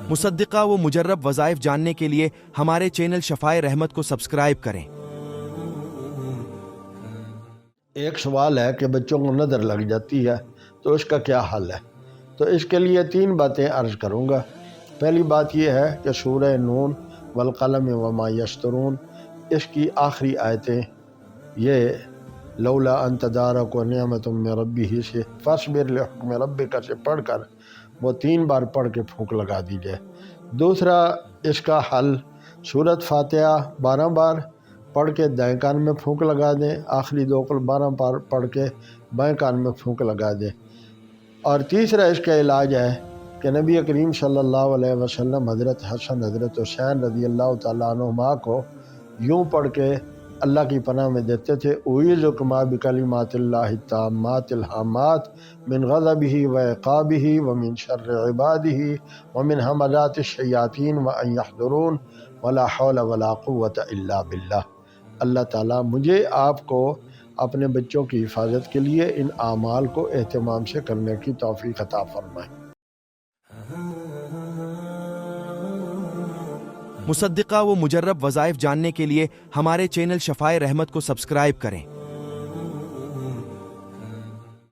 मुसद्दिक़ा व मुजर्रब वज़ाइफ जानने के लिए हमारे चैनल शफ़ाए रहमत को सब्सक्राइब करें। एक सवाल है कि बच्चों को नज़र लग जाती है तो इसका क्या हल है। तो इसके लिए 3 बातें अर्ज़ करूँगा। पहली बात यह है कि सूरह नून वल क़लम वमा यस्तरून इसकी आखिरी आयतें ये लौला अन तदारक व निअमतुम मिन रब्बिही से फस्बिर लिहुक्म रब्बिका से पढ़ कर वो 3 बार पढ़ के फूंक लगा दीजिए। दूसरा इसका हल सूरत फातिहा 12 बार पढ़ के दाएं कान में फूंक लगा दें, आखिरी 2 कुल 12 बार पढ़ के बाएं कान में फूंक लगा दें। और तीसरा इसका इलाज है कि नबी करीम सल्लल्लाहु अलैहि वसल्लम हज़रत हसन हज़रत हुसैन रज़ी अल्लाह तआला अन्हुमा को यूँ पढ़ के अल्लाह की पनाह में देते थे, उईज़ुकुमा बिकलिमातिल्लाहि ताम्मातिल हाम्मात मिन ग़ज़बिही व इक़ाबिही व मिन शर्रि इबादिही व मिन हमज़ातिश शयातीन व अन यहज़ुरून वला हौला वला कुव्वता इल्ला बिल्लाह। अल्लाह ताला मुझे आपको अपने बच्चों की हिफाजत के लिए इन आमाल को एहतमाम से करने की तौफीक अता फरमाए। मुसद्दिक़ा व मुजर्रब वज़ाइफ जानने के लिए हमारे चैनल शफ़ाए रहमत को सब्सक्राइब करें।